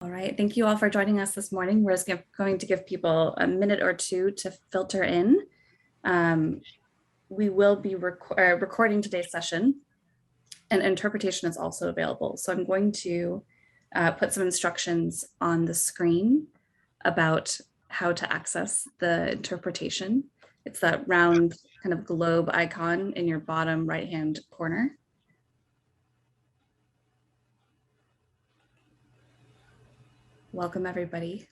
All right, thank you all for joining us this morning. We're just going to give people a minute or two to filter in. We will be recording today's session, and interpretation is also available. So I'm going to put some instructions on the screen about how to access the interpretation. It's that round kind of globe icon in your bottom right-hand corner. Welcome, everybody.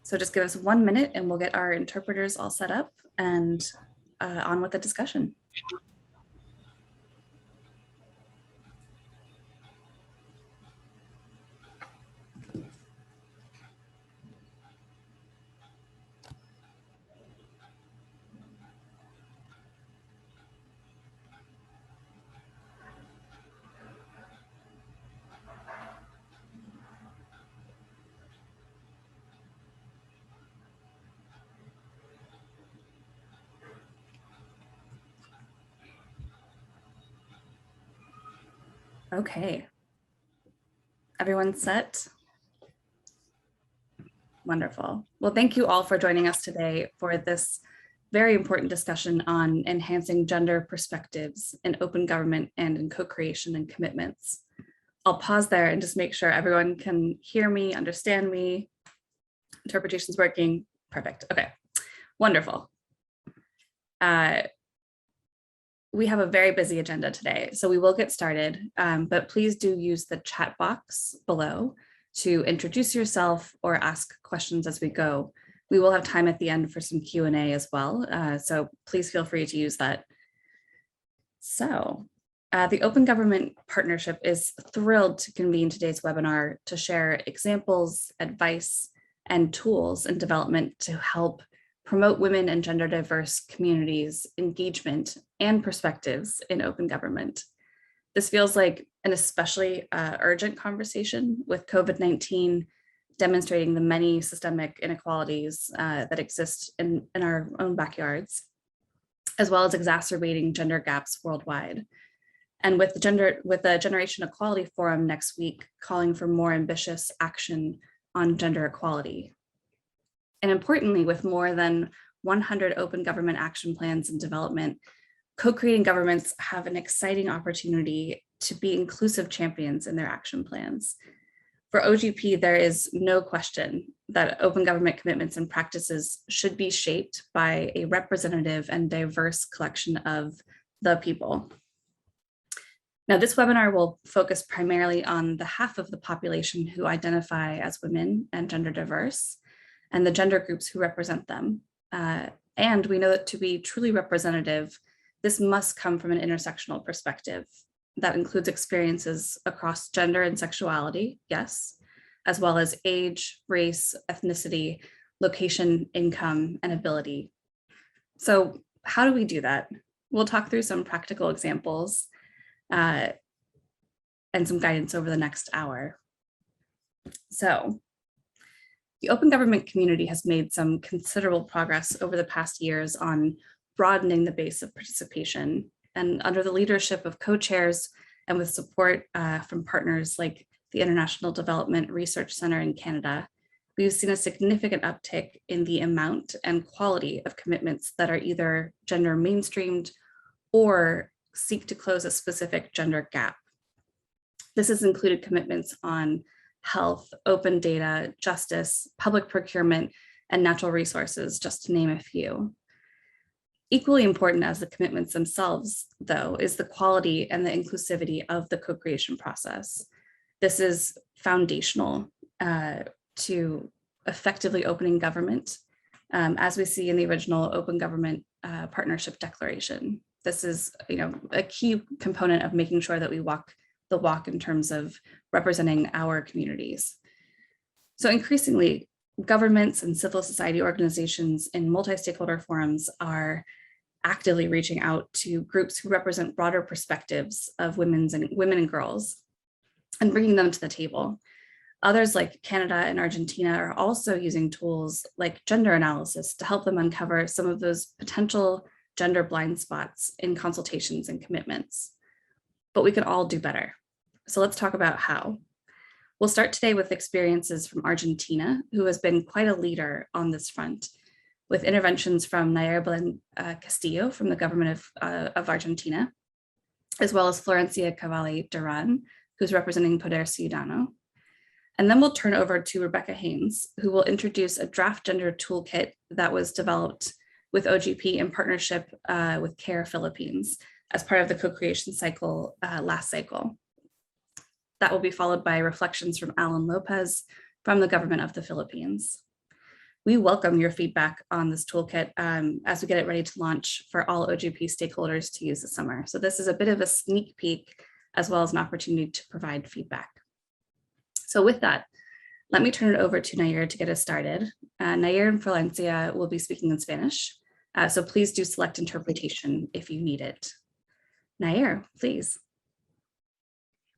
So just give us 1 minute and we'll get our interpreters all set up and on with the discussion. Okay. Everyone set? Wonderful. Well, thank you all for joining us today for this very important discussion on enhancing gender perspectives in open government and in co-creation and commitments. I'll pause there and just make sure everyone can hear me, understand me. Interpretation's working. Perfect. Okay, wonderful. We have a very busy agenda today, so we will get started, but please do use the chat box below to introduce yourself or ask questions as we go. We will have time at the end for some Q&A as well, so please feel free to use that. So the Open Government Partnership is thrilled to convene today's webinar to share examples, advice, and tools in development to help promote women and gender diverse communities' engagement and perspectives in open government. This feels like an especially urgent conversation with COVID-19 demonstrating the many systemic inequalities that exist in our own backyards, as well as exacerbating gender gaps worldwide. And with the Generation Equality Forum next week calling for more ambitious action on gender equality. And importantly, with more than 100 open government action plans in development, co-creating governments have an exciting opportunity to be inclusive champions in their action plans. For OGP, there is no question that open government commitments and practices should be shaped by a representative and diverse collection of the people. Now, this webinar will focus primarily on the half of the population who identify as women and gender diverse, and the gender groups who represent them. And we know that to be truly representative, this must come from an intersectional perspective that includes experiences across gender and sexuality, yes, as well as age, race, ethnicity, location, income, and ability. So how do we do that? We'll talk through some practical examples and some guidance over the next hour. So the open government community has made some considerable progress over the past years on broadening the base of participation. And under the leadership of co-chairs and with support from partners like the International Development Research Center in Canada, we've seen a significant uptick in the amount and quality of commitments that are either gender mainstreamed or seek to close a specific gender gap. This has included commitments on health, open data, justice, public procurement, and natural resources, just to name a few. Equally important as the commitments themselves, though, is the quality and the inclusivity of the co-creation process. This is foundational to effectively opening government, as we see in the original Open Government Partnership Declaration. This is, a key component of making sure that we walk the walk in terms of representing our communities. So increasingly, governments and civil society organizations in multi-stakeholder forums are actively reaching out to groups who represent broader perspectives of women and girls and bringing them to the table. Others like Canada and Argentina are also using tools like gender analysis to help them uncover some of those potential gender blind spots in consultations and commitments. But we can all do better. So let's talk about how. We'll start today with experiences from Argentina, who has been quite a leader on this front, with interventions from Nayar Belén Castillo from the government of Argentina, as well as Florencia Cavalli Duran, who's representing Poder Ciudadano. And then we'll turn over to Rebecca Haynes, who will introduce a draft gender toolkit that was developed with OGP in partnership with CARE Philippines as part of the co-creation cycle last cycle. That will be followed by reflections from Alan Lopez from the government of the Philippines. We welcome your feedback on this toolkit as we get it ready to launch for all OGP stakeholders to use this summer. So this is a bit of a sneak peek as well as an opportunity to provide feedback. So with that, let me turn it over to Nayar to get us started. Nayar and Florencia will be speaking in Spanish, so please do select interpretation if you need it. Nayar, please.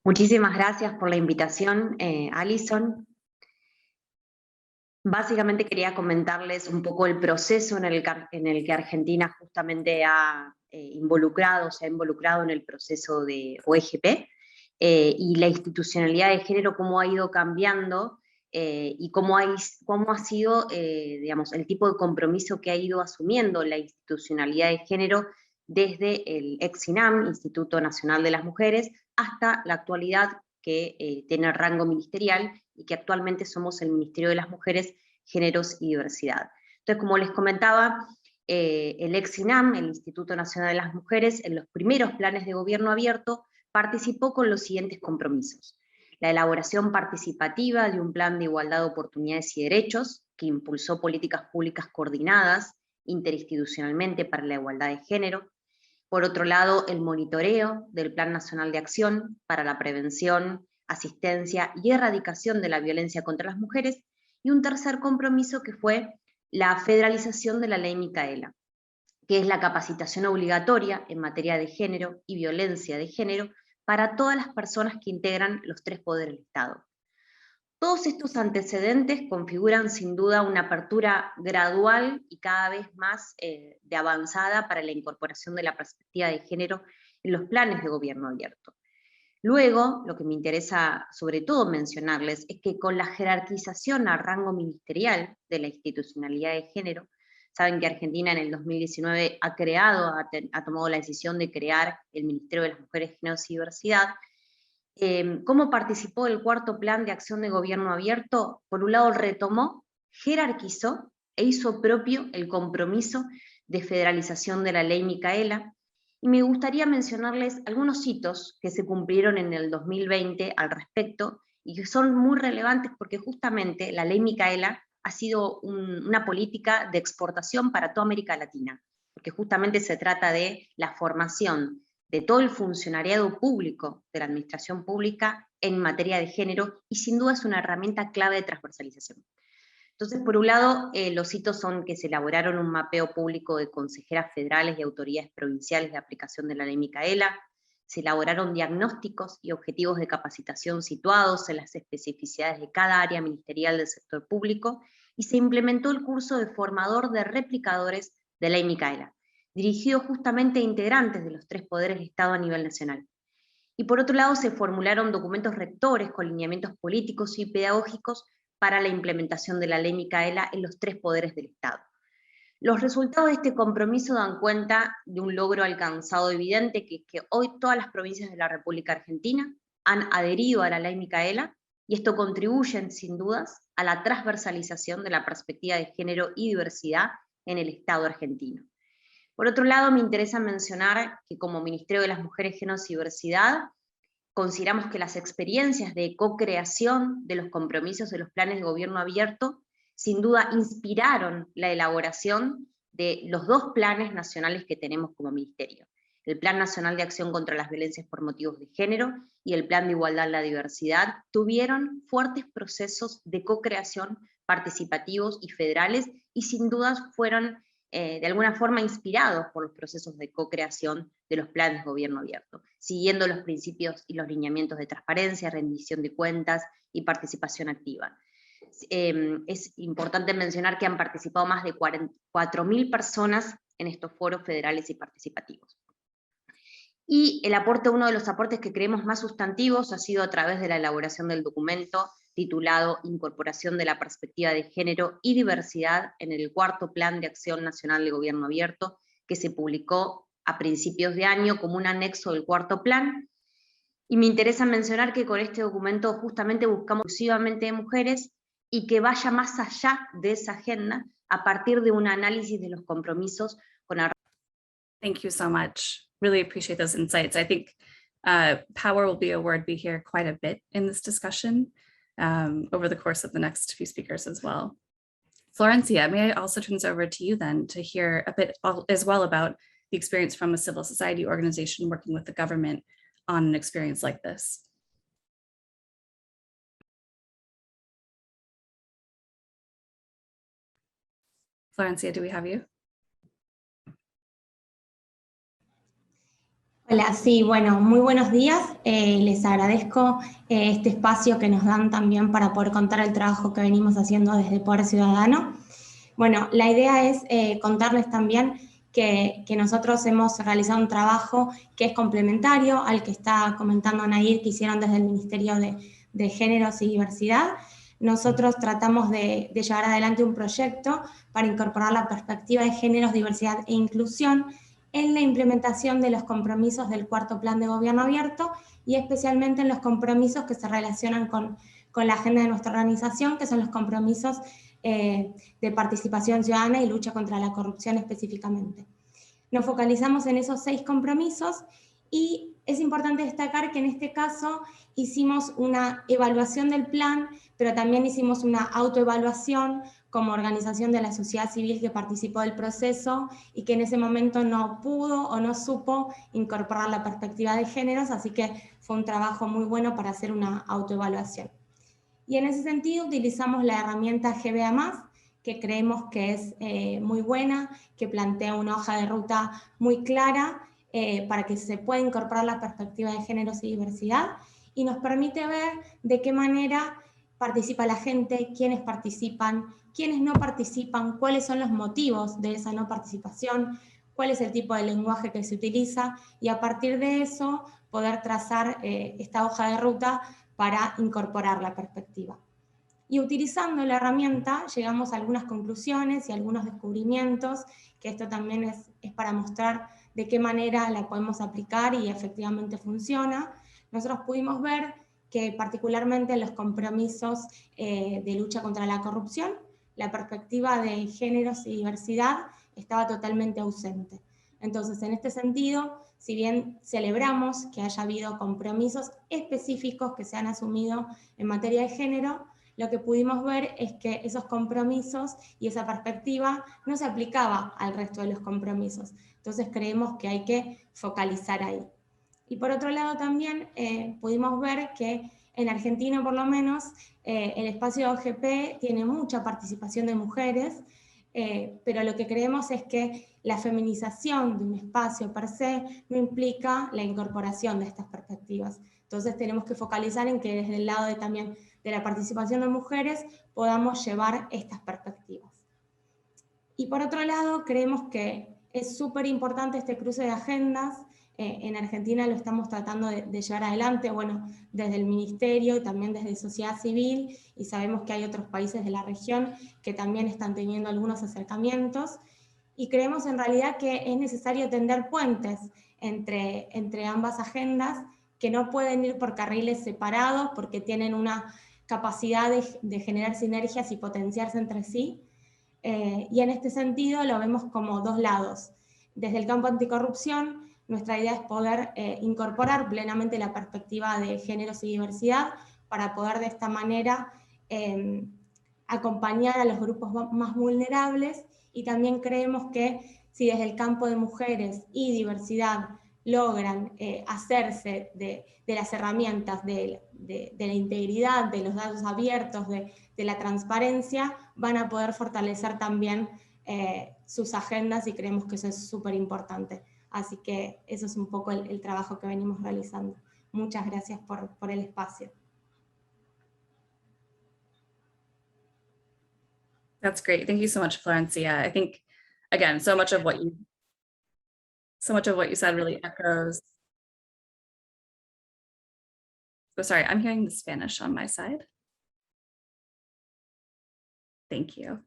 Muchísimas gracias por la invitación, Alison. Básicamente quería comentarles un poco el proceso en el que Argentina justamente se ha involucrado en el proceso de OGP y la institucionalidad de género, cómo ha ido cambiando y cómo ha sido, digamos, el tipo de compromiso que ha ido asumiendo la institucionalidad de género desde el ex-INAM, Instituto Nacional de las Mujeres, hasta la actualidad que tiene rango ministerial y que actualmente somos el Ministerio de las Mujeres, Géneros y Diversidad. Entonces, como les comentaba, el ex-INAM, el Instituto Nacional de las Mujeres, en los primeros planes de gobierno abierto, participó con los siguientes compromisos: la elaboración participativa de un plan de igualdad de oportunidades y derechos, que impulsó políticas públicas coordinadas interinstitucionalmente para la igualdad de género. Por otro lado, el monitoreo del Plan Nacional de Acción para la prevención, asistencia y erradicación de la violencia contra las mujeres. Y un tercer compromiso que fue la federalización de la ley Micaela, que es la capacitación obligatoria en materia de género y violencia de género para todas las personas que integran los tres poderes del Estado. Todos estos antecedentes configuran sin duda una apertura gradual y cada vez más de avanzada para la incorporación de la perspectiva de género en los planes de gobierno abierto. Luego, lo que me interesa sobre todo mencionarles es que con la jerarquización a rango ministerial de la institucionalidad de género, saben que Argentina en el 2019 ha tomado la decisión de crear el Ministerio de las Mujeres, Géneros y Diversidad. ¿Cómo participó el cuarto plan de acción de gobierno abierto? Por un lado retomó, jerarquizó e hizo propio el compromiso de federalización de la ley Micaela, y me gustaría mencionarles algunos hitos que se cumplieron en el 2020 al respecto y que son muy relevantes porque justamente la ley Micaela ha sido una política de exportación para toda América Latina, porque justamente se trata de la formación de todo el funcionariado público de la administración pública en materia de género, y sin duda es una herramienta clave de transversalización. Entonces, por un lado, los hitos son que se elaboraron un mapeo público de consejeras federales y autoridades provinciales de aplicación de la ley Micaela, se elaboraron diagnósticos y objetivos de capacitación situados en las especificidades de cada área ministerial del sector público, y se implementó el curso de formador de replicadores de ley Micaela, dirigido justamente a integrantes de los tres poderes del Estado a nivel nacional. Y por otro lado, se formularon documentos rectores con lineamientos políticos y pedagógicos para la implementación de la ley Micaela en los tres poderes del Estado. Los resultados de este compromiso dan cuenta de un logro alcanzado evidente, que es que hoy todas las provincias de la República Argentina han adherido a la ley Micaela, y esto contribuye sin dudas a la transversalización de la perspectiva de género y diversidad en el Estado argentino. Por otro lado, me interesa mencionar que como Ministerio de las Mujeres, Géneros y Diversidad, consideramos que las experiencias de co-creación de los compromisos de los planes de gobierno abierto sin duda inspiraron la elaboración de los dos planes nacionales que tenemos como ministerio: el Plan Nacional de Acción contra las Violencias por Motivos de Género y el Plan de Igualdad y la Diversidad. Tuvieron fuertes procesos de co-creación participativos y federales, y sin dudas fueron de alguna forma inspirados por los procesos de co-creación de los planes de gobierno abierto, siguiendo los principios y los lineamientos de transparencia, rendición de cuentas y participación activa. Es importante mencionar que han participado más de 4.000 personas en estos foros federales y participativos. Y uno de los aportes que creemos más sustantivos ha sido a través de la elaboración del documento titulado Incorporación de la perspectiva de género y diversidad en el cuarto Plan de Acción Nacional de Gobierno Abierto, que se publicó a principios de año como un anexo del cuarto plan. Y me interesa mencionar que con este documento justamente buscamos exclusivamente de mujeres y que vaya más allá de esa agenda a partir de un análisis de los compromisos con la... Thank you so much. Really appreciate those insights. I think power will be a word we hear quite a bit in this discussion over the course of the next few speakers as well. Florencia, may I also turn this over to you then to hear a bit as well about the experience from a civil society organization working with the government on an experience like this. Florencia, do we have you? Hola, sí, bueno, muy buenos días. Les agradezco este espacio que nos dan también para poder contar el trabajo que venimos haciendo desde Poder Ciudadano. Bueno, la idea es contarles también que nosotros hemos realizado un trabajo que es complementario al que está comentando Nair, que hicieron desde el Ministerio de Géneros y Diversidad. Nosotros tratamos de llevar adelante un proyecto para incorporar la perspectiva de géneros, diversidad e inclusión en la implementación de los compromisos del cuarto Plan de Gobierno Abierto y especialmente en los compromisos que se relacionan con la agenda de nuestra organización, que son los compromisos de participación ciudadana y lucha contra la corrupción específicamente. Nos focalizamos en esos 6 compromisos y es importante destacar que en este caso hicimos una evaluación del plan, pero también hicimos una autoevaluación como organización de la sociedad civil que participó del proceso y que en ese momento no pudo o no supo incorporar la perspectiva de géneros, así que fue un trabajo muy bueno para hacer una autoevaluación. Y en ese sentido utilizamos la herramienta GBA+, que creemos que es muy buena, que plantea una hoja de ruta muy clara para que se pueda incorporar la perspectiva de géneros y diversidad, y nos permite ver de qué manera participa la gente, quiénes participan, quiénes no participan, cuáles son los motivos de esa no participación, cuál es el tipo de lenguaje que se utiliza, y a partir de eso poder trazar esta hoja de ruta para incorporar la perspectiva. Y utilizando la herramienta llegamos a algunas conclusiones y algunos descubrimientos, que esto también es para mostrar de qué manera la podemos aplicar y efectivamente funciona. Nosotros pudimos ver que particularmente en los compromisos de lucha contra la corrupción, la perspectiva de géneros y diversidad estaba totalmente ausente. Entonces, en este sentido, si bien celebramos que haya habido compromisos específicos que se han asumido en materia de género, lo que pudimos ver es que esos compromisos y esa perspectiva no se aplicaba al resto de los compromisos. Entonces creemos que hay que focalizar ahí. Y por otro lado también pudimos ver que en Argentina por lo menos el espacio OGP tiene mucha participación de mujeres, pero lo que creemos es que la feminización de un espacio per se no implica la incorporación de estas perspectivas. Entonces tenemos que focalizar en que desde el lado también de la participación de mujeres podamos llevar estas perspectivas. Y por otro lado, creemos que es súper importante este cruce de agendas. En Argentina lo estamos tratando de llevar adelante, bueno, desde el Ministerio y también desde sociedad civil, y sabemos que hay otros países de la región que también están teniendo algunos acercamientos, y creemos en realidad que es necesario tender puentes entre ambas agendas, que no pueden ir por carriles separados porque tienen una capacidad de generar sinergias y potenciarse entre sí. Y en este sentido lo vemos como dos lados. Desde el campo anticorrupción, nuestra idea es poder incorporar plenamente la perspectiva de géneros y diversidad para poder de esta manera acompañar a los grupos más vulnerables, y también creemos que si desde el campo de mujeres y diversidad logran hacerse de las herramientas de la integridad, de los datos abiertos, de la transparencia, van a poder fortalecer también sus agendas, y creemos que eso es súper importante. Así que eso es un poco el trabajo que venimos realizando. Muchas gracias por el espacio. That's great. Thank you so much, Florencia. I think again, so much of what you said really echoes. Oh, sorry, I'm hearing the Spanish on my side. Thank you.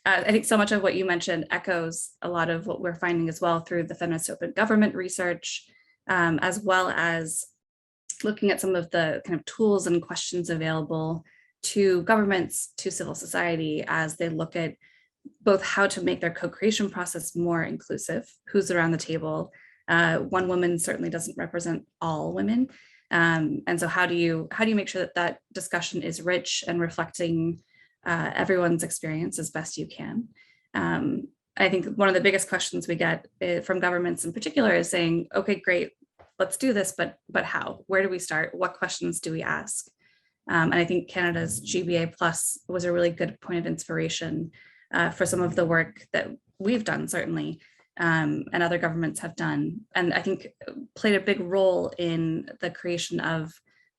I think so much of what you mentioned echoes a lot of what we're finding as well through the feminist open government research, as well as looking at some of the kind of tools and questions available to governments, to civil society, as they look at both how to make their co-creation process more inclusive, who's around the table. One woman certainly doesn't represent all women. And so how do you make sure that that discussion is rich and reflecting everyone's experience as best you can? I think one of the biggest questions we get from governments in particular is saying, okay, great, let's do this, but how? Where do we start? What questions do we ask? And I think Canada's GBA Plus was a really good point of inspiration for some of the work that we've done, certainly, and other governments have done. And I think played a big role in the creation of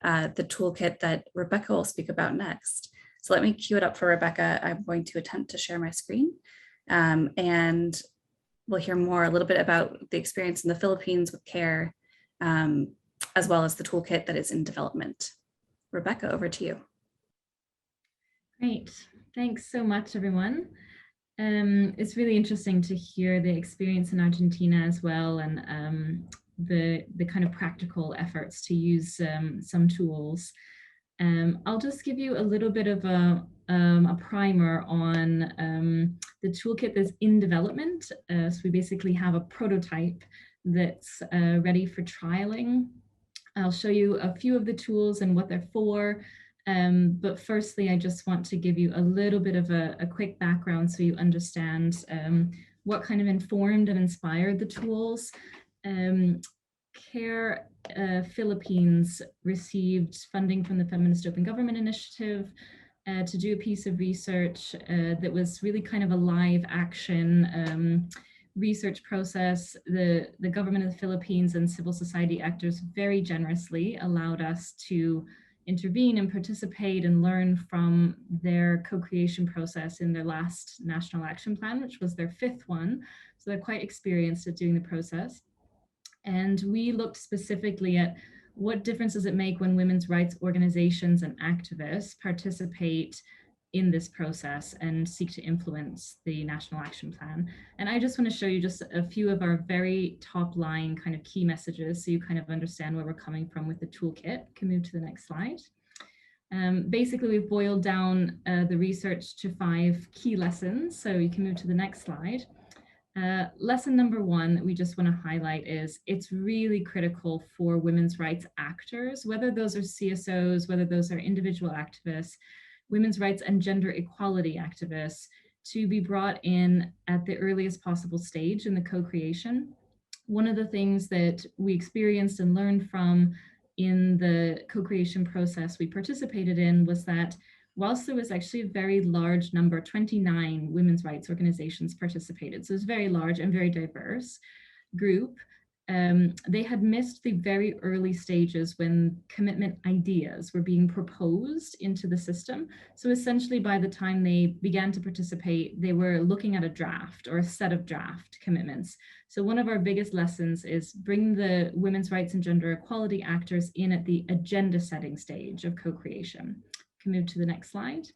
the toolkit that Rebecca will speak about next. So let me cue it up for Rebecca. I'm going to attempt to share my screen. And we'll hear more a little bit about the experience in the Philippines with CARE, as well as the toolkit that is in development. Rebecca, over to you. Great. Thanks so much, everyone. It's really interesting to hear the experience in Argentina as well, and the kind of practical efforts to use some tools. I'll just give you a little bit of a primer on the toolkit that's in development. So we basically have a prototype that's ready for trialing. I'll show you a few of the tools and what they're for. But firstly, I just want to give you a little bit of a quick background so you understand what kind of informed and inspired the tools. CARE Philippines received funding from the Feminist Open Government Initiative to do a piece of research that was really kind of a live action research process. The government of the Philippines and civil society actors very generously allowed us to intervene and participate and learn from their co-creation process in their last National Action Plan, which was their 5th one. So they're quite experienced at doing the process. And we looked specifically at what difference does it make when women's rights organizations and activists participate in this process and seek to influence the National Action Plan. And I just want to show you just a few of our very top line kind of key messages so you kind of understand where we're coming from with the toolkit. Can move to the next slide. Basically, we've boiled down the research to 5 key lessons. So you can move to the next slide. Lesson number 1 that we just want to highlight is it's really critical for women's rights actors, whether those are CSOs, whether those are individual activists, women's rights and gender equality activists, to be brought in at the earliest possible stage in the co-creation. One of the things that we experienced and learned from in the co-creation process we participated in was that whilst there was actually a very large number, 29 women's rights organizations participated, so it's a very large and very diverse group, they had missed the very early stages when commitment ideas were being proposed into the system. So essentially by the time they began to participate, they were looking at a draft or a set of draft commitments. So one of our biggest lessons is bring the women's rights and gender equality actors in at the agenda setting stage of co-creation. Can move to the next slide.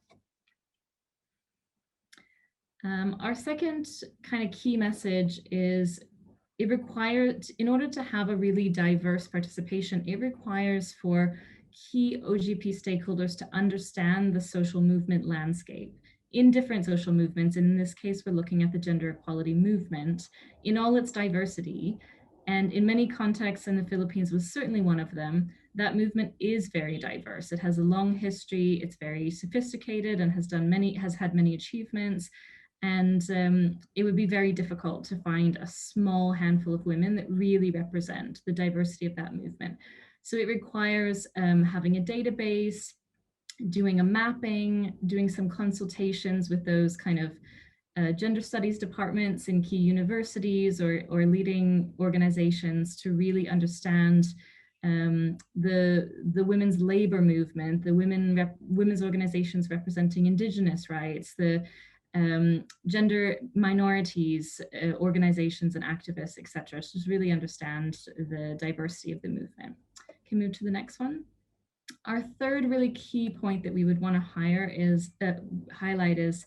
Our second kind of key message is it requires, in order to have a really diverse participation, it requires for key OGP stakeholders to understand the social movement landscape in different social movements. And in this case, we're looking at the gender equality movement in all its diversity. And in many contexts, and the Philippines was certainly one of them, that movement is very diverse. It has a long history, it's very sophisticated and has had many achievements. And it would be very difficult to find a small handful of women that really represent the diversity of that movement. So it requires having a database, doing a mapping, doing some consultations with those kind of gender studies departments in key universities or leading organizations to really understand the women's labor movement, the women's organizations representing Indigenous rights, the gender minorities, organizations and activists, etc. So just really understand the diversity of the movement. Can move to the next one. Our third really key point that we would want to highlight is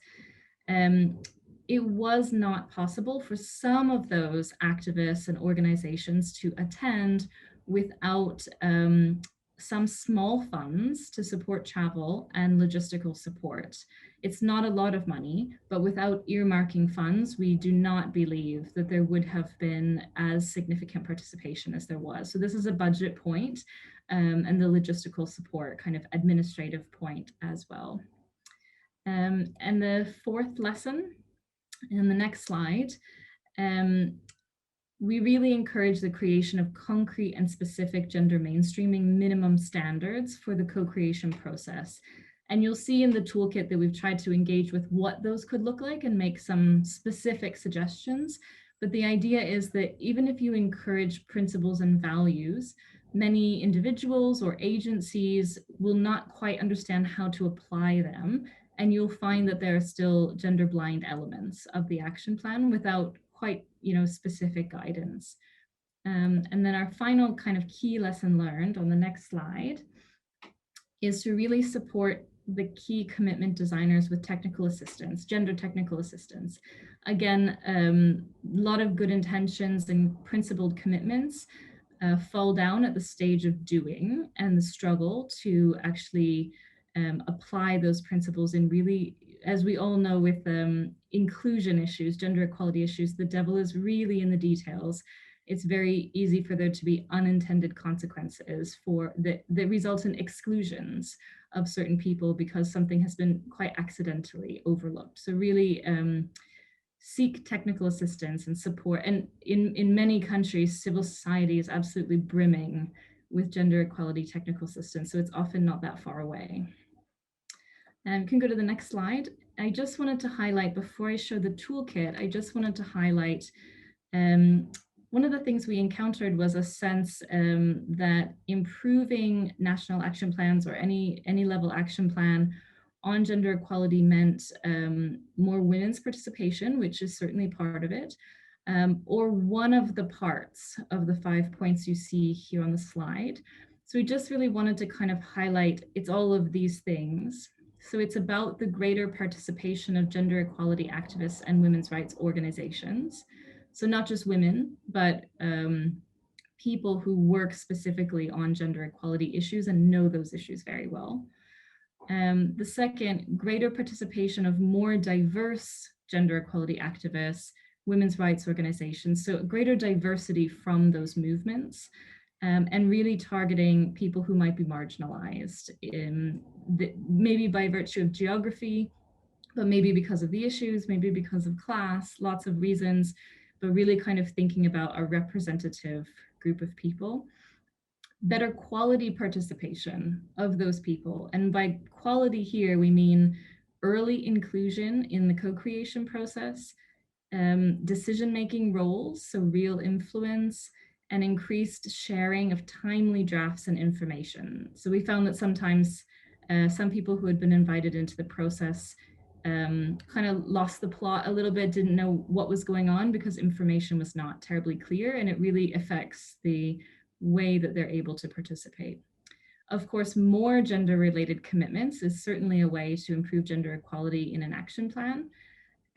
it was not possible for some of those activists and organizations to attend without some small funds to support travel and logistical support. It's not a lot of money, but without earmarking funds, we do not believe that there would have been as significant participation as there was. So this is a budget point and the logistical support kind of administrative point as well. And the fourth lesson in the next slide, we really encourage the creation of concrete and specific gender mainstreaming minimum standards for the co-creation process. And you'll see in the toolkit that we've tried to engage with what those could look like and make some specific suggestions. But the idea is that even if you encourage principles and values, many individuals or agencies will not quite understand how to apply them. And you'll find that there are still gender blind elements of the action plan without quite, specific guidance. And then our final kind of key lesson learned on the next slide is to really support the key commitment designers with technical assistance, gender technical assistance. Again, a lot of good intentions and principled commitments fall down at the stage of doing and the struggle to actually apply those principles in really, as we all know with inclusion issues, gender equality issues, the devil is really in the details. It's very easy for there to be unintended consequences that result in exclusions of certain people because something has been quite accidentally overlooked. So really seek technical assistance and support. And in many countries, civil society is absolutely brimming with gender equality technical assistance. So it's often not that far away. And we can go to the next slide. I just wanted to highlight, before I show the toolkit, I just wanted to highlight one of the things we encountered was a sense that improving national action plans or any level action plan on gender equality meant more women's participation, which is certainly part of it, or one of the parts of the 5 points you see here on the slide. So we just really wanted to kind of highlight it's all of these things. So it's about the greater participation of gender equality activists and women's rights organizations. So not just women, but people who work specifically on gender equality issues and know those issues very well. The second, greater participation of more diverse gender equality activists, women's rights organizations, so greater diversity from those movements, and really targeting people who might be marginalized, maybe by virtue of geography, but maybe because of the issues, maybe because of class, lots of reasons, but really kind of thinking about a representative group of people. Better quality participation of those people. And by quality here, we mean early inclusion in the co-creation process, decision-making roles, so real influence, and increased sharing of timely drafts and information. So we found that sometimes some people who had been invited into the process kind of lost the plot a little bit, didn't know what was going on because information was not terribly clear, and it really affects the way that they're able to participate. Of course, more gender-related commitments is certainly a way to improve gender equality in an action plan.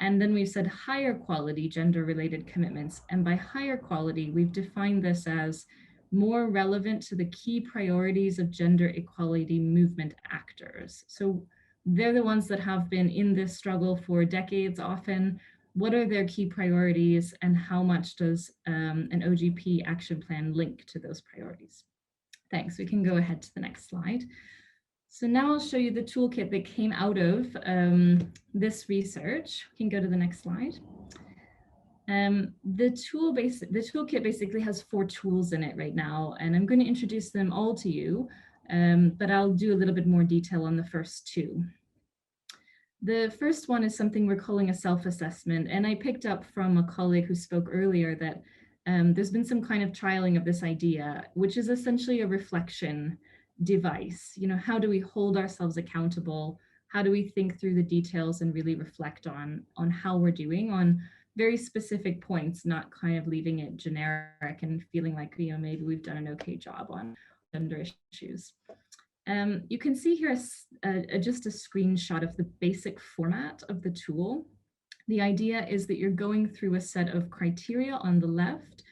And then we've said higher quality gender-related commitments. And by higher quality, we've defined this as more relevant to the key priorities of gender equality movement actors. So they're the ones that have been in this struggle for decades often. What are their key priorities and how much does an OGP action plan link to those priorities? Thanks, we can go ahead to the next slide. So now I'll show you the toolkit that came out of this research. We can go to the next slide. The toolkit basically has 4 tools in it right now, and I'm going to introduce them all to you, but I'll do a little bit more detail on the first 2. The first one is something we're calling a self-assessment, and I picked up from a colleague who spoke earlier that there's been some kind of trialing of this idea, which is essentially a reflection device. How do we hold ourselves accountable How do we think through the details and really reflect on how we're doing on very specific points, not kind of leaving it generic and feeling like, you know, maybe we've done an okay job on gender issues. You can see here just a screenshot of the basic format of the tool. The idea is that you're going through a set of criteria on the left,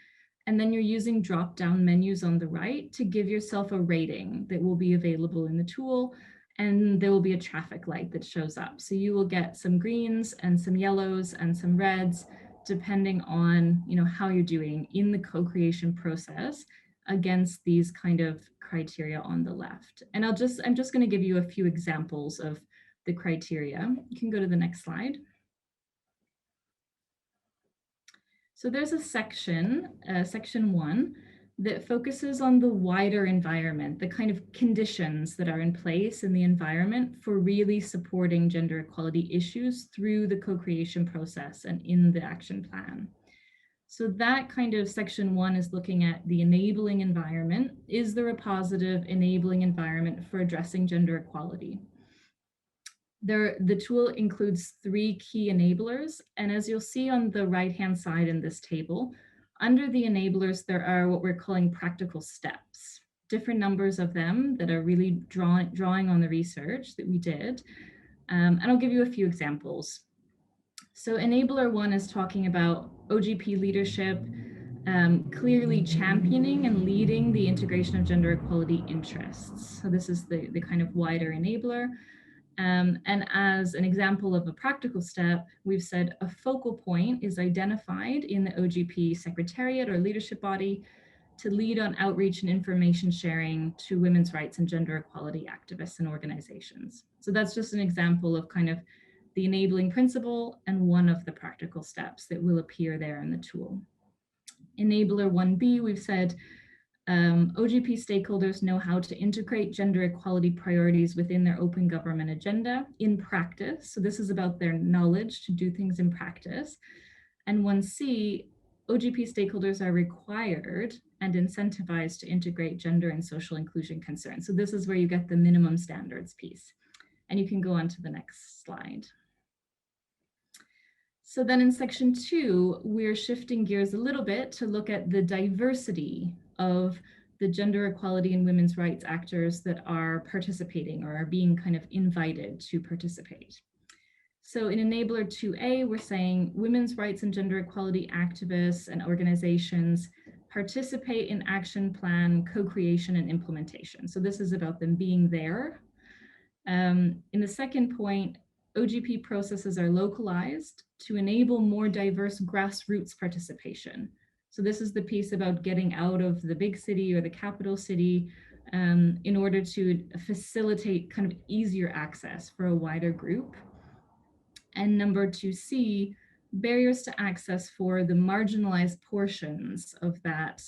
and then you're using drop-down menus on the right to give yourself a rating that will be available in the tool, and there will be a traffic light that shows up. So you will get some greens and some yellows and some reds, depending on, you know, how you're doing in the co-creation process against these kind of criteria on the left. And I'm just going to give you a few examples of the criteria. You can go to the next slide. So there's a section, section 1, that focuses on the wider environment, the kind of conditions that are in place in the environment for really supporting gender equality issues through the co-creation process and in the action plan. So that kind of section 1 is looking at the enabling environment. Is there a positive enabling environment for addressing gender equality? The tool includes 3 key enablers, and as you'll see on the right-hand side in this table, under the enablers, there are what we're calling practical steps, different numbers of them that are really drawing on the research that we did. And I'll give you a few examples. So enabler 1 is talking about OGP leadership, clearly championing and leading the integration of gender equality interests. So this is the kind of wider enabler. And as an example of a practical step, we've said a focal point is identified in the OGP secretariat or leadership body to lead on outreach and information sharing to women's rights and gender equality activists and organizations. So that's just an example of kind of the enabling principle and one of the practical steps that will appear there in the tool. Enabler 1B, we've said OGP stakeholders know how to integrate gender equality priorities within their open government agenda in practice. So this is about their knowledge to do things in practice. And 1C, OGP stakeholders are required and incentivized to integrate gender and social inclusion concerns. So this is where you get the minimum standards piece. And you can go on to the next slide. So then in section 2, we're shifting gears a little bit to look at the diversity of the gender equality and women's rights actors that are participating or are being kind of invited to participate. So in enabler 2A, we're saying women's rights and gender equality activists and organizations participate in action plan, co-creation and implementation. So this is about them being there. In the second point, OGP processes are localized to enable more diverse grassroots participation. So this is the piece about getting out of the big city or the capital city in order to facilitate kind of easier access for a wider group. And number 2C, barriers to access for the marginalized portions of that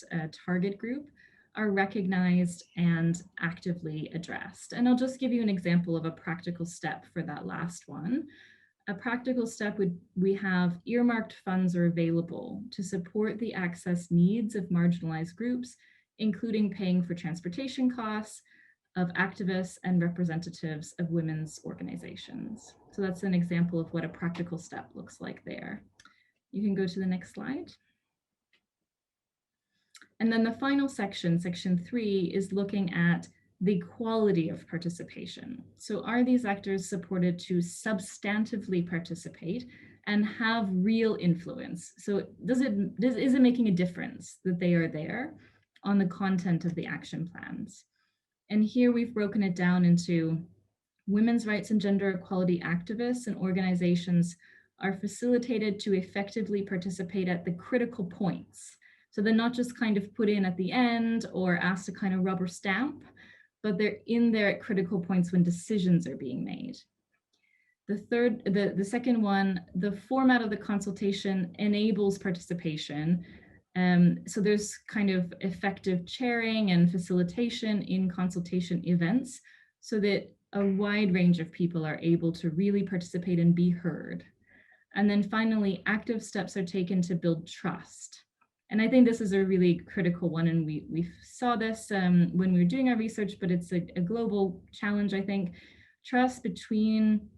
target group are recognized and actively addressed. And I'll just give you an example of a practical step for that last one. A practical step would, we have earmarked funds are available to support the access needs of marginalized groups, including paying for transportation costs of activists and representatives of women's organizations. So that's an example of what a practical step looks like there. You can go to the next slide. And then the final section, section 3, is looking at the quality of participation. So are these actors supported to substantively participate and have real influence? So is it making a difference that they are there on the content of the action plans? And here we've broken it down into women's rights and gender equality activists and organizations are facilitated to effectively participate at the critical points. So they're not just kind of put in at the end or asked to kind of rubber stamp, but they're in there at critical points when decisions are being made. The second one, the format of the consultation enables participation. So there's kind of effective chairing and facilitation in consultation events so that a wide range of people are able to really participate and be heard. And then finally, active steps are taken to build trust. And I think this is a really critical one, and we saw this when we were doing our research, but it's a global challenge, I think. trust between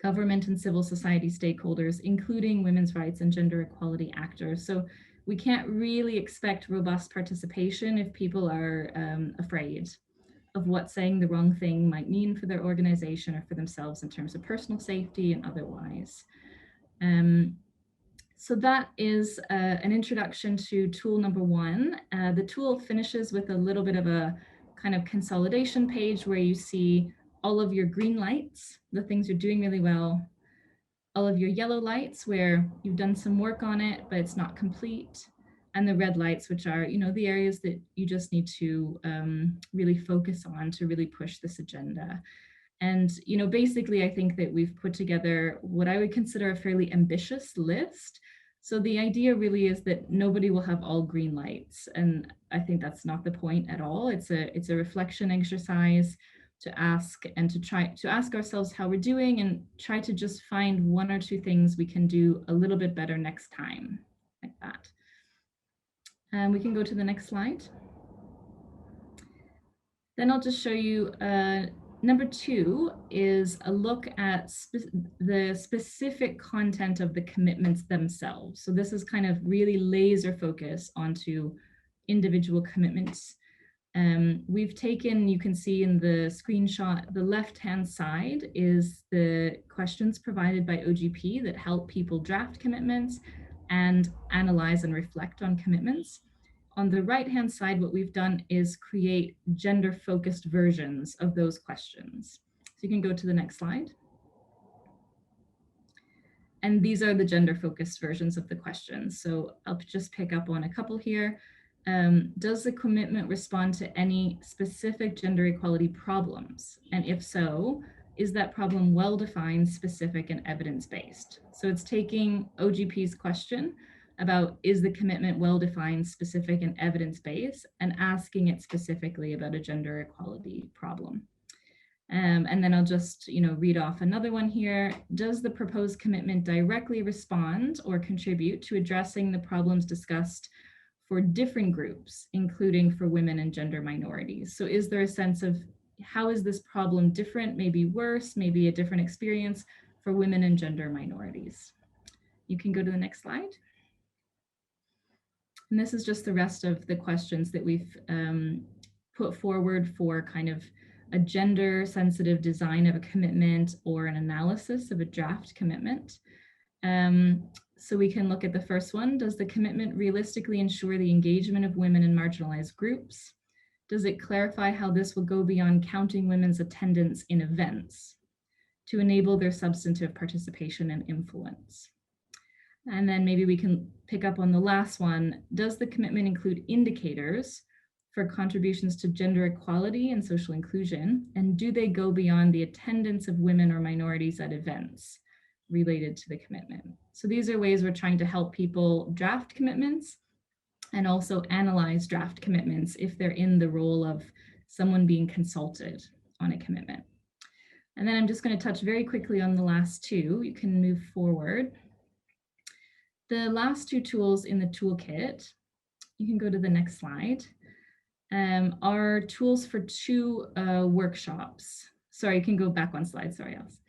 government and civil society stakeholders, including women's rights and gender equality actors. So we can't really expect robust participation if people are afraid of what saying the wrong thing might mean for their organization or for themselves in terms of personal safety and otherwise. So that is an introduction to tool number one. The tool finishes with a little bit of a kind of consolidation page where you see all of your green lights, the things you're doing really well, all of your yellow lights where you've done some work on it, but it's not complete, and the red lights, which are, you know, the areas that you just need to really focus on to really push this agenda. And, you know, basically, I think that we've put together what I would consider a fairly ambitious list. So the idea really is that nobody will have all green lights. And I think that's not the point at all. It's a reflection exercise to ask and to try to ask ourselves how we're doing and try to just find one or two things we can do a little bit better next time, like that. And we can go to the next slide. Then I'll just show you number two is a look at the specific content of the commitments themselves. So this is kind of really laser focus onto individual commitments. We've taken, you can see in the screenshot, the left-hand side is the questions provided by OGP that help people draft commitments and analyze and reflect on commitments. On the right-hand side, what we've done is create gender-focused versions of those questions. So you can go to the next slide. And these are the gender-focused versions of the questions. So I'll just pick up on a couple here. Does the commitment respond to any specific gender equality problems? And if so, is that problem well-defined, specific, and evidence-based? So it's taking OGP's question about, is the commitment well-defined, specific, and evidence-based, and asking it specifically about a gender equality problem. And then I'll just, you know, read off another one here. Does the proposed commitment directly respond or contribute to addressing the problems discussed for different groups, including for women and gender minorities? So is there a sense of how is this problem different, maybe worse, maybe a different experience for women and gender minorities? You can go to the next slide. And this is just the rest of the questions that we've put forward for kind of a gender sensitive design of a commitment or an analysis of a draft commitment. So we can look at the first one. Does the commitment realistically ensure the engagement of women in marginalized groups? Does it clarify how this will go beyond counting women's attendance in events to enable their substantive participation and influence? And then maybe we can pick up on the last one. Does the commitment include indicators for contributions to gender equality and social inclusion? And do they go beyond the attendance of women or minorities at events related to the commitment? So these are ways we're trying to help people draft commitments and also analyze draft commitments if they're in the role of someone being consulted on a commitment. And then I'm just going to touch very quickly on the last two. You can move forward. The last two tools in the toolkit, you can go to the next slide, are tools for two workshops. Sorry, you can go back one slide, sorry, Alice.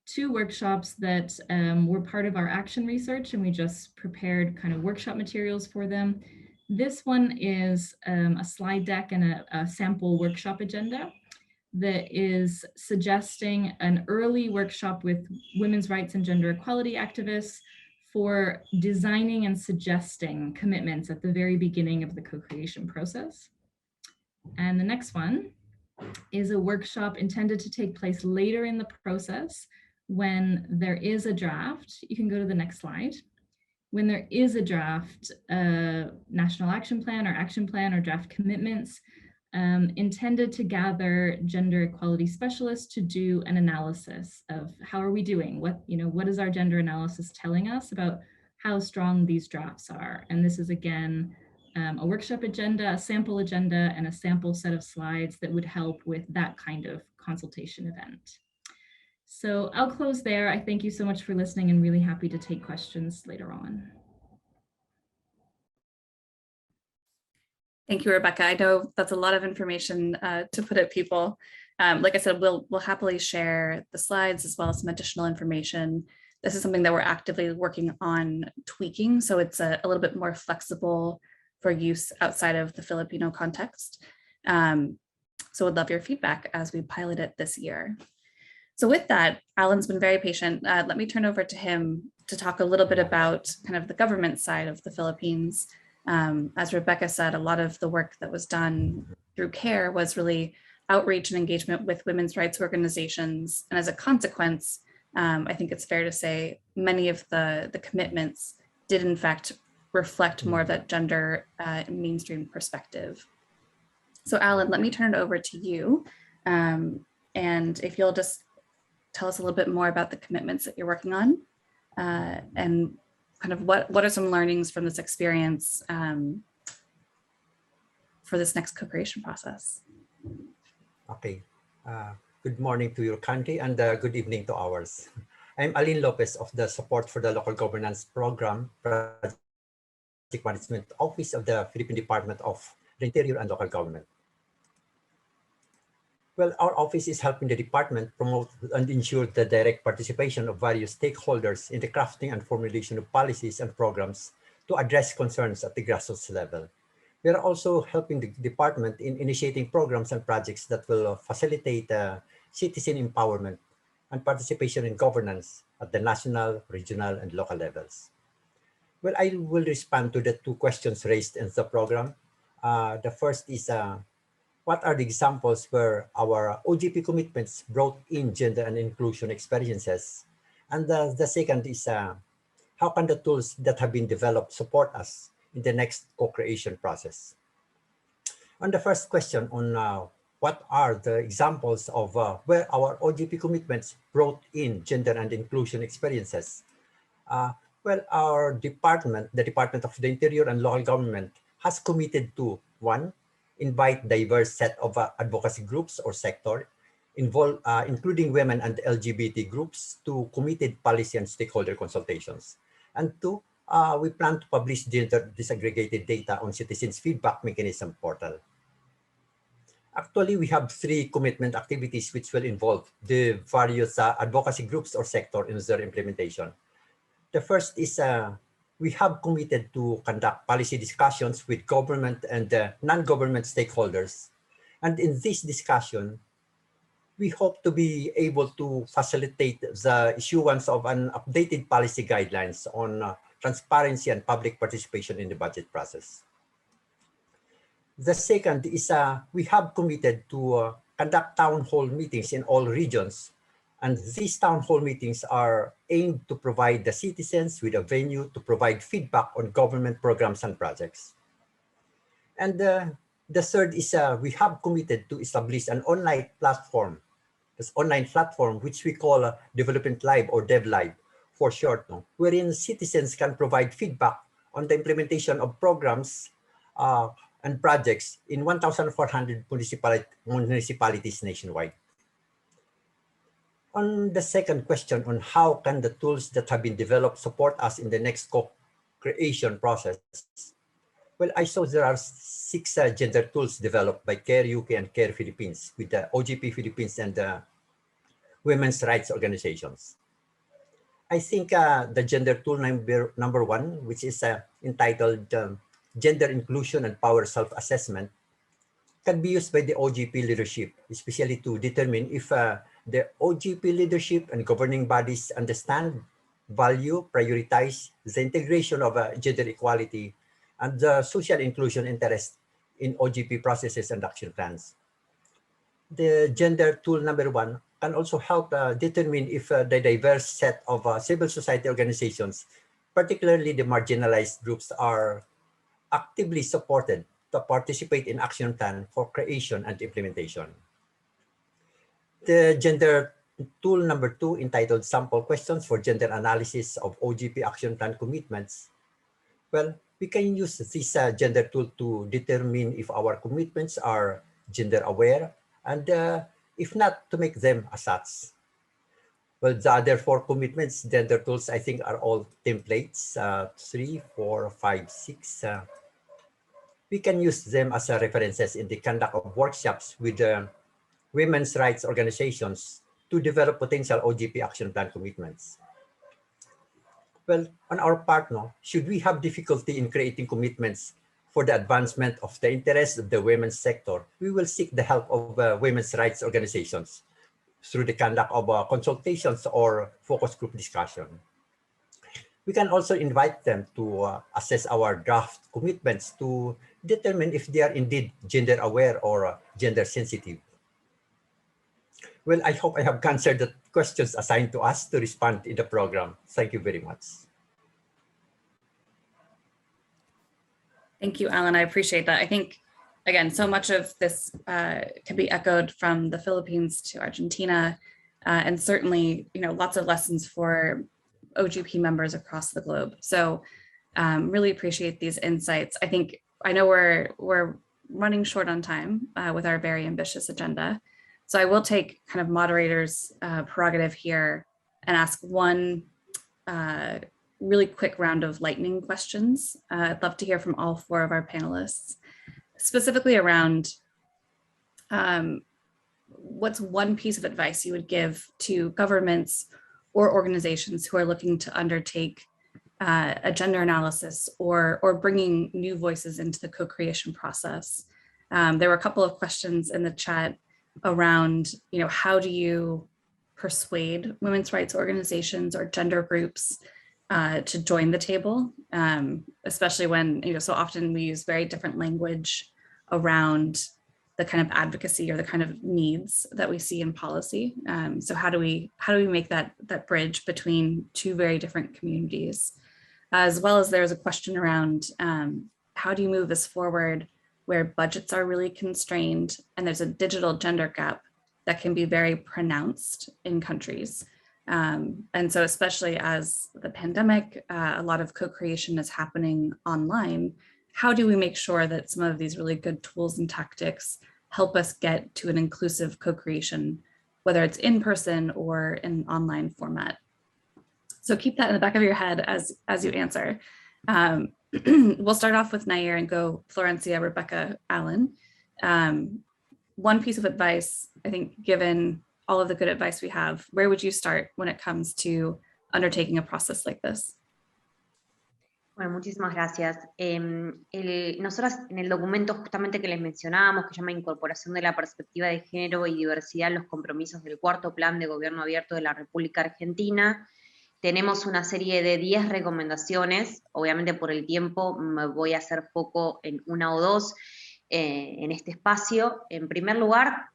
Two workshops that were part of our action research, and we just prepared kind of workshop materials for them. This one is a slide deck and a sample workshop agenda that is suggesting an early workshop with women's rights and gender equality activists for designing and suggesting commitments at the very beginning of the co-creation process. And the next one is a workshop intended to take place later in the process when there is a draft. You can go to the next slide. When there is a draft national action plan or draft commitments intended to gather gender equality specialists to do an analysis of how are we doing? What is our gender analysis telling us about how strong these drafts are? And this is again, a workshop agenda, a sample agenda, and a sample set of slides that would help with that kind of consultation event. So I'll close there. I thank you so much for listening and really happy to take questions later on. Thank you, Rebecca. I know that's a lot of information to put at people. Like I said, we'll happily share the slides as well as some additional information. This is something that we're actively working on tweaking, so it's a little bit more flexible for use outside of the Filipino context. So would love your feedback as we pilot it this year. So with that, Alan's been very patient. Let me turn over to him to talk a little bit about kind of the government side of the Philippines. As Rebecca said, a lot of the work that was done through CARE was really outreach and engagement with women's rights organizations. And as a consequence, I think it's fair to say many of the commitments did in fact reflect more of that gender mainstream perspective. So Alan, let me turn it over to you. And if you'll just tell us a little bit more about the commitments that you're working on and kind of what are some learnings from this experience for this next co-creation process. Okay. Good morning to your country and good evening to ours. I'm Aline Lopez of the Support for the Local Governance Program, Project Management Office of the Philippine Department of the Interior and Local Government. Well, our office is helping the department promote and ensure the direct participation of various stakeholders in the crafting and formulation of policies and programs to address concerns at the grassroots level. We are also helping the department in initiating programs and projects that will facilitate citizen empowerment and participation in governance at the national, regional, and local levels. Well, I will respond to the two questions raised in the program. The first is, what are the examples where our OGP commitments brought in gender and inclusion experiences? And the second is, how can the tools that have been developed support us in the next co-creation process? On the first question on what are the examples of where our OGP commitments brought in gender and inclusion experiences? Well, our department, the Department of the Interior and Local Government, has committed to, one, invite diverse set of advocacy groups or sector, including women and LGBT groups, to committed policy and stakeholder consultations. And two, we plan to publish gender disaggregated data on citizens' feedback mechanism portal. Actually, we have three commitment activities which will involve the various advocacy groups or sector in their implementation. The first is we have committed to conduct policy discussions with government and non-government stakeholders. And in this discussion, we hope to be able to facilitate the issuance of an updated policy guidelines on transparency and public participation in the budget process. The second is we have committed to conduct town hall meetings in all regions. And these town hall meetings are aimed to provide the citizens with a venue to provide feedback on government programs and projects. And the third is we have committed to establish an online platform, which we call Development Live or DevLive for short, wherein citizens can provide feedback on the implementation of programs and projects in 1,400 municipalities nationwide. On the second question on how can the tools that have been developed support us in the next co-creation process? Well, I saw there are 6 gender tools developed by CARE UK and CARE Philippines with the OGP Philippines and the women's rights organizations. I think the gender tool number 1, which is entitled Gender Inclusion and Power Self-Assessment, can be used by the OGP leadership, especially to determine if the OGP leadership and governing bodies understand, value, prioritize the integration of gender equality and the social inclusion interest in OGP processes and action plans. The gender tool number 1 can also help determine if the diverse set of civil society organizations, particularly the marginalized groups, are actively supported to participate in action plan for creation and implementation. The gender tool number 2, entitled Sample Questions for Gender Analysis of OGP Action Plan Commitments. Well, we can use this gender tool to determine if our commitments are gender aware and if not, to make them as such. Well, the other 4 commitments, gender tools, I think are all templates, 3, 4, 5, 6. We can use them as references in the conduct of workshops with women's rights organizations to develop potential OGP action plan commitments? Well, on our part, should we have difficulty in creating commitments for the advancement of the interests of the women's sector, we will seek the help of women's rights organizations through the conduct of consultations or focus group discussion. We can also invite them to assess our draft commitments to determine if they are indeed gender aware or gender sensitive. Well, I hope I have answered the questions assigned to us to respond in the program. Thank you very much. Thank you, Alan. I appreciate that. I think, again, so much of this can be echoed from the Philippines to Argentina, and certainly, lots of lessons for OGP members across the globe. So really appreciate these insights. I know we're running short on time with our very ambitious agenda. So I will take kind of moderator's prerogative here and ask one really quick round of lightning questions. I'd love to hear from all four of our panelists, specifically around what's one piece of advice you would give to governments or organizations who are looking to undertake a gender analysis or bringing new voices into the co-creation process. There were a couple of questions in the chat around, how do you persuade women's rights organizations or gender groups to join the table, especially when, so often we use very different language around the kind of advocacy or the kind of needs that we see in policy. So how do we make that bridge between two very different communities? As well as there's a question around how do you move this forward where budgets are really constrained and there's a digital gender gap that can be very pronounced in countries. And so especially as the pandemic, a lot of co-creation is happening online. How do we make sure that some of these really good tools and tactics help us get to an inclusive co-creation, whether it's in person or in online format? So keep that in the back of your head as you answer. We'll start off with Nair and go Florencia, Rebecca, Alan. One piece of advice, I think, given all of the good advice we have, where would you start when it comes to undertaking a process like this? Bueno, muchísimas gracias. Nosotras en el documento justamente que les mencionábamos, que se llama Incorporación de la Perspectiva de Género y Diversidad en los Compromisos del Cuarto Plan de Gobierno Abierto de la República Argentina, tenemos una serie de 10 recomendaciones. Obviamente por el tiempo me voy a hacer foco en una o dos en este espacio. En primer lugar,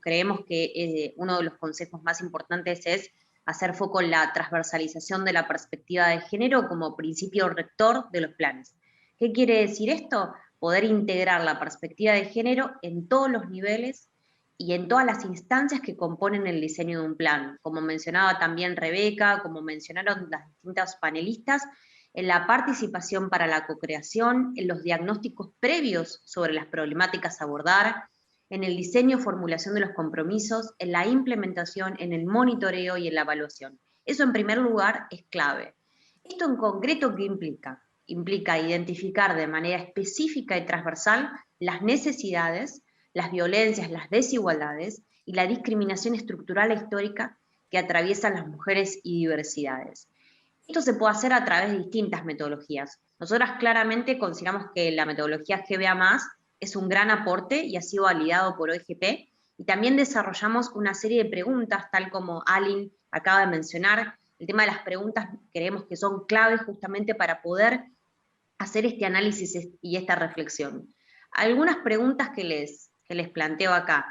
creemos que uno de los consejos más importantes es hacer foco en la transversalización de la perspectiva de género como principio rector de los planes. ¿Qué quiere decir esto? Poder integrar la perspectiva de género en todos los niveles y en todas las instancias que componen el diseño de un plan. Como mencionaba también Rebeca, como mencionaron las distintas panelistas, en la participación para la co-creación, en los diagnósticos previos sobre las problemáticas a abordar, en el diseño y formulación de los compromisos, en la implementación, en el monitoreo y en la evaluación. Eso en primer lugar es clave. ¿Esto en concreto qué implica? Implica identificar de manera específica y transversal las necesidades, las violencias, las desigualdades y la discriminación estructural e histórica que atraviesan las mujeres y diversidades. Esto se puede hacer a través de distintas metodologías. Nosotras claramente consideramos que la metodología GBA+, es un gran aporte y ha sido validado por OGP, y también desarrollamos una serie de preguntas, tal como Alin acaba de mencionar. El tema de las preguntas creemos que son claves justamente para poder hacer este análisis y esta reflexión. Algunas preguntas que les planteo acá.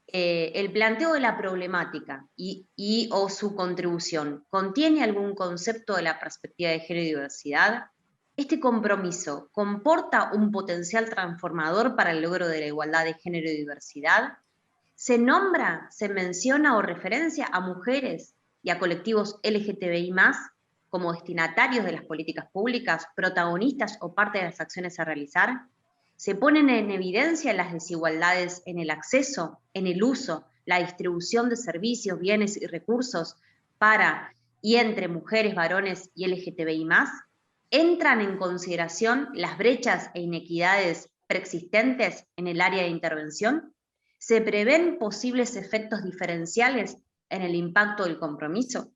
El planteo de la problemática y o su contribución, ¿contiene algún concepto de la perspectiva de género y diversidad? ¿Este compromiso comporta un potencial transformador para el logro de la igualdad de género y diversidad? ¿Se nombra, se menciona o referencia a mujeres y a colectivos LGTBI+, como destinatarios de las políticas públicas, protagonistas o parte de las acciones a realizar? ¿Se ponen en evidencia las desigualdades en el acceso, en el uso, la distribución de servicios, bienes y recursos para y entre mujeres, varones y LGTBI+? ¿Entran en consideración las brechas e inequidades preexistentes en el área de intervención? ¿Se prevén posibles efectos diferenciales en el impacto del compromiso?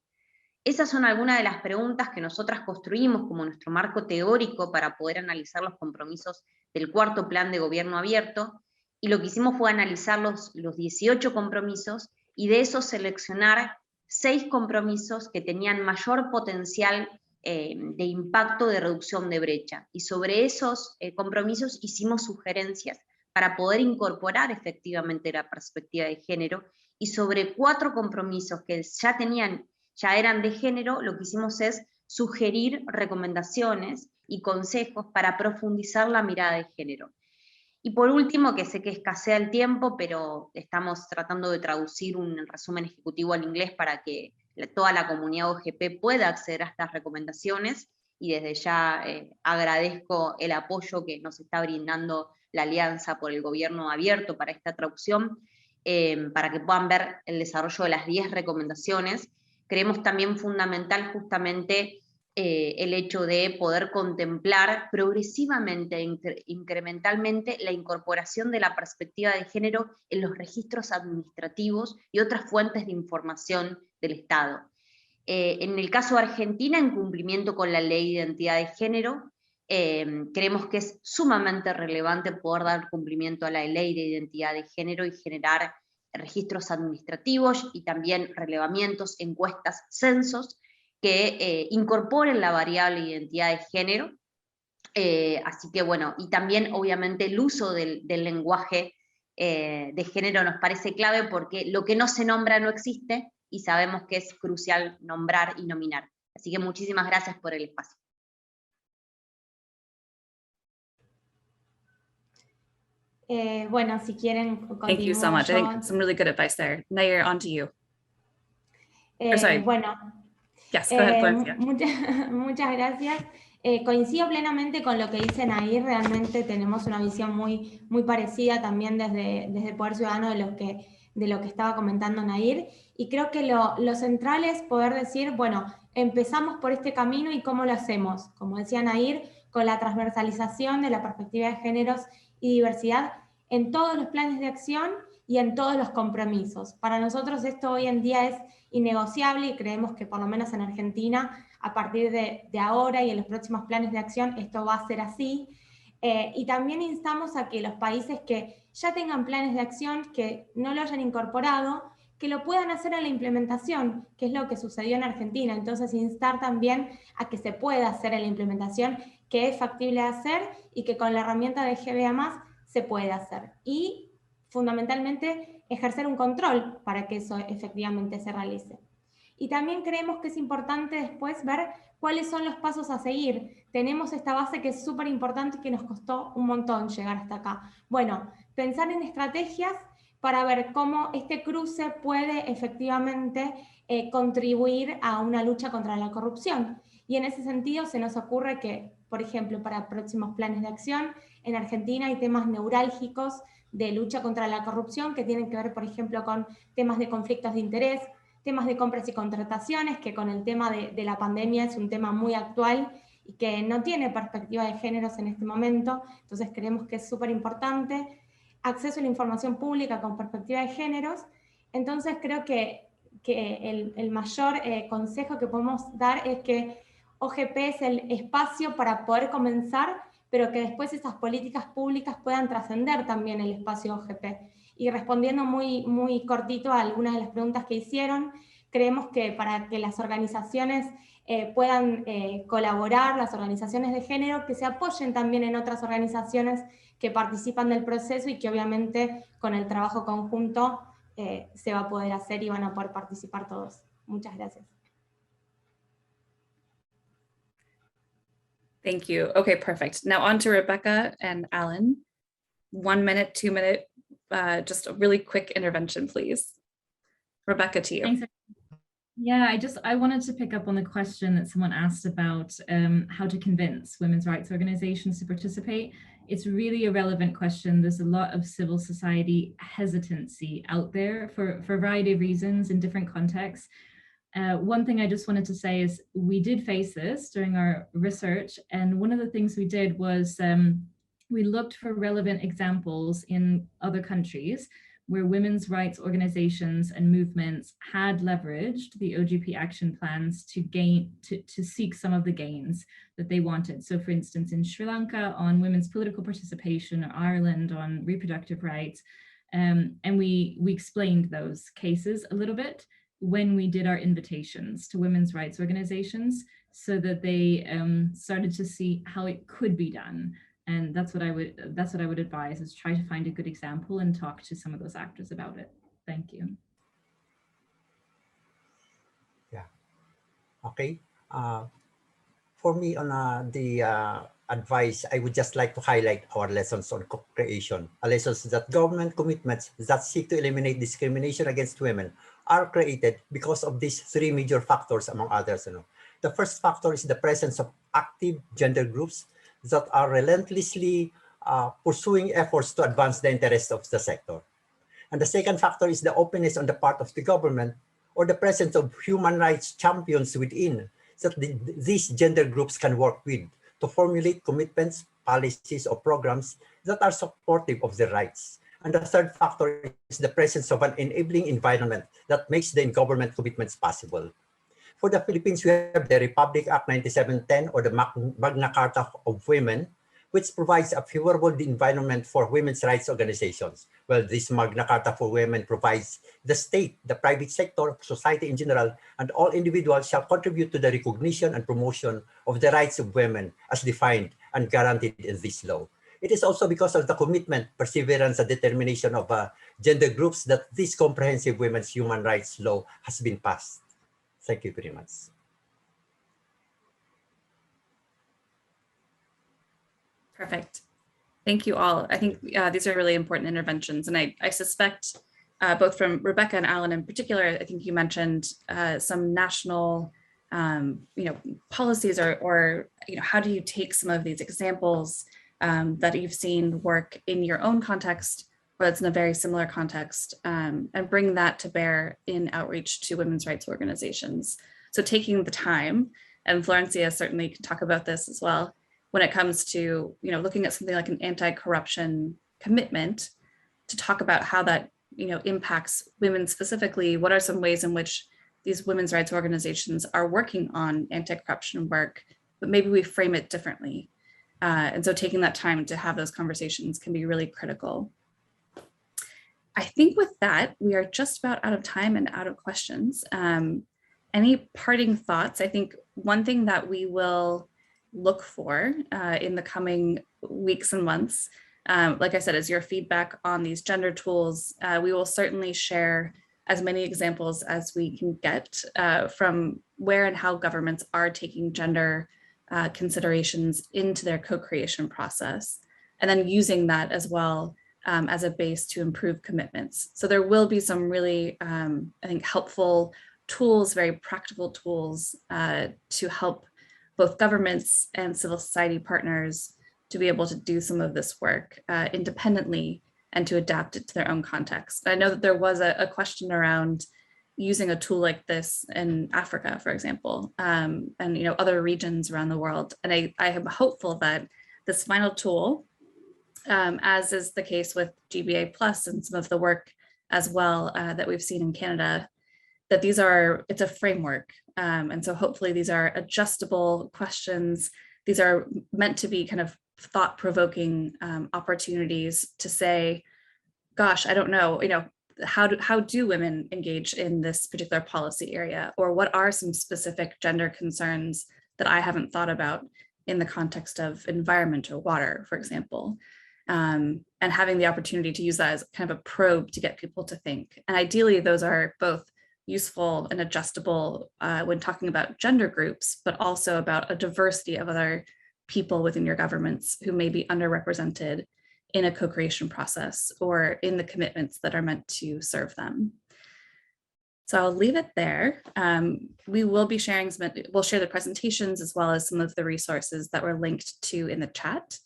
Esas son algunas de las preguntas que nosotras construimos como nuestro marco teórico para poder analizar los compromisos del cuarto plan de gobierno abierto, y lo que hicimos fue analizar los 18 compromisos y de esos seleccionar 6 compromisos que tenían mayor potencial de impacto de reducción de brecha. Y sobre esos compromisos hicimos sugerencias para poder incorporar efectivamente la perspectiva de género, y sobre 4 compromisos que ya eran de género, lo que hicimos es sugerir recomendaciones y consejos para profundizar la mirada de género. Y por último, que sé que escasea el tiempo, pero estamos tratando de traducir un resumen ejecutivo al inglés para que toda la comunidad OGP pueda acceder a estas recomendaciones, y desde ya agradezco el apoyo que nos está brindando la Alianza por el Gobierno Abierto para esta traducción, para que puedan ver el desarrollo de las 10 recomendaciones. Creemos también fundamental justamente el hecho de poder contemplar progresivamente e incrementalmente la incorporación de la perspectiva de género en los registros administrativos y otras fuentes de información del Estado. En el caso de Argentina, en cumplimiento con la Ley de Identidad de Género, creemos que es sumamente relevante poder dar cumplimiento a la Ley de Identidad de Género y generar registros administrativos y también relevamientos, encuestas, censos que incorporen la variable identidad de género. Así que bueno, y también obviamente el uso del lenguaje de género nos parece clave, porque lo que no se nombra no existe, y sabemos que es crucial nombrar y nominar. Así que muchísimas gracias por el espacio. Bueno, si quieren, Thank you so much. I think some really good advice there. Nair, on to you. Sorry. Bueno, Yes, go ahead, Florencia. Muchas gracias. Coincido plenamente con lo que dice Nair. Realmente tenemos una visión muy parecida también desde Poder Ciudadano de lo que estaba comentando Nair, y creo que lo central es poder decir, bueno, empezamos por este camino y cómo lo hacemos, como decía Nair, con la transversalización de la perspectiva de géneros y diversidad en todos los planes de acción y en todos los compromisos. Para nosotros esto hoy en día es innegociable, y creemos que por lo menos en Argentina, a partir de ahora y en los próximos planes de acción, esto va a ser así. Y también instamos a que los países que ya tengan planes de acción, que no lo hayan incorporado, que lo puedan hacer en la implementación, que es lo que sucedió en Argentina. Entonces, instar también a que se pueda hacer en la implementación, que es factible de hacer y que con la herramienta de GBA+, se puede hacer. Y, fundamentalmente, ejercer un control para que eso efectivamente se realice. Y también creemos que es importante después ver cuáles son los pasos a seguir. Tenemos esta base que es súper importante y que nos costó un montón llegar hasta acá. Bueno, pensar en estrategias para ver cómo este cruce puede efectivamente contribuir a una lucha contra la corrupción. Y en ese sentido se nos ocurre que, por ejemplo, para próximos planes de acción, en Argentina hay temas neurálgicos de lucha contra la corrupción que tienen que ver, por ejemplo, con temas de conflictos de interés, temas de compras y contrataciones, que con el tema de la pandemia es un tema muy actual y que no tiene perspectiva de géneros en este momento. Entonces creemos que es súper importante. Acceso a la información pública con perspectiva de géneros. Entonces creo que el mayor consejo que podemos dar es que OGP es el espacio para poder comenzar, pero que después esas políticas públicas puedan trascender también el espacio OGP. Y respondiendo muy cortito a algunas de las preguntas que hicieron, creemos que para que las organizaciones puedan colaborar, las organizaciones de género, que se apoyen también en otras organizaciones que participan del proceso, y que obviamente con el trabajo conjunto se va a poder hacer y van a poder participar todos. Muchas gracias. Thank you. Okay, perfect. Now on to Rebecca and Alan. 1 minute, 2 minute, just a really quick intervention, please. Rebecca, to you. Thanks. Yeah, I wanted to pick up on the question that someone asked about how to convince women's rights organizations to participate. It's really a relevant question. There's a lot of civil society hesitancy out there for a variety of reasons in different contexts. One thing I just wanted to say is we did face this during our research, and one of the things we did was we looked for relevant examples in other countries where women's rights organizations and movements had leveraged the OGP action plans to seek some of the gains that they wanted. So for instance, in Sri Lanka on women's political participation, or Ireland on reproductive rights, and we explained those cases a little bit when we did our invitations to women's rights organizations, so that they started to see how it could be done. And that's what I would advise, is try to find a good example and talk to some of those actors about it. Thank you. Yeah. Okay. For me, on the advice, I would just like to highlight our lessons on co-creation, lessons that government commitments that seek to eliminate discrimination against women are created because of these three major factors, among others. The first factor is the presence of active gender groups that are relentlessly pursuing efforts to advance the interests of the sector. And the second factor is the openness on the part of the government, or the presence of human rights champions within, so that these gender groups can work with to formulate commitments, policies, or programs that are supportive of their rights. And the third factor is the presence of an enabling environment that makes the government commitments possible. For the Philippines, we have the Republic Act 9710, or the Magna Carta of Women, which provides a favorable environment for women's rights organizations. Well, this Magna Carta for Women provides the state, the private sector, society in general, and all individuals shall contribute to the recognition and promotion of the rights of women as defined and guaranteed in this law. It is also because of the commitment, perseverance, and determination of gender groups that this comprehensive women's human rights law has been passed. Thank you very much. Perfect. Thank you all. I think these are really important interventions. And I suspect both from Rebecca and Alan in particular, I think you mentioned some national policies or how do you take some of these examples that you've seen work in your own context, or that's in a very similar context, and bring that to bear in outreach to women's rights organizations. So taking the time, and Florencia certainly can talk about this as well, when it comes to looking at something like an anti-corruption commitment, to talk about how that impacts women specifically. What are some ways in which these women's rights organizations are working on anti-corruption work, but maybe we frame it differently. And so taking that time to have those conversations can be really critical. I think with that, we are just about out of time and out of questions. Any parting thoughts? I think one thing that we will look for in the coming weeks and months, like I said, is your feedback on these gender tools. We will certainly share as many examples as we can get from where and how governments are taking gender considerations into their co-creation process, and then using that as well as a base to improve commitments. So there will be some really, I think, helpful tools, very practical tools to help both governments and civil society partners to be able to do some of this work independently and to adapt it to their own context. I know that there was a question around using a tool like this in Africa, for example, and other regions around the world. And I am hopeful that this final tool, as is the case with GBA Plus and some of the work as well that we've seen in Canada, that it's a framework. And so hopefully these are adjustable questions. These are meant to be kind of thought-provoking opportunities to say, gosh, I don't know, how do women engage in this particular policy area? Or what are some specific gender concerns that I haven't thought about in the context of environment or water, for example? And having the opportunity to use that as kind of a probe to get people to think. And ideally, those are both useful and adjustable when talking about gender groups, but also about a diversity of other people within your governments who may be underrepresented in a co-creation process or in the commitments that are meant to serve them. So I'll leave it there. We will be sharing we'll share the presentations as well as some of the resources that were linked to in the chat.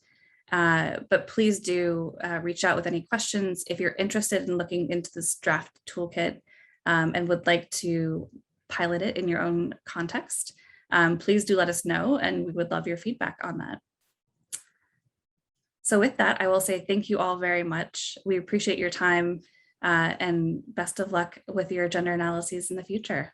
But please do reach out with any questions if you're interested in looking into this draft toolkit and would like to pilot it in your own context. Please do let us know, and we would love your feedback on that. So with that, I will say thank you all very much. We appreciate your time and best of luck with your gender analyses in the future.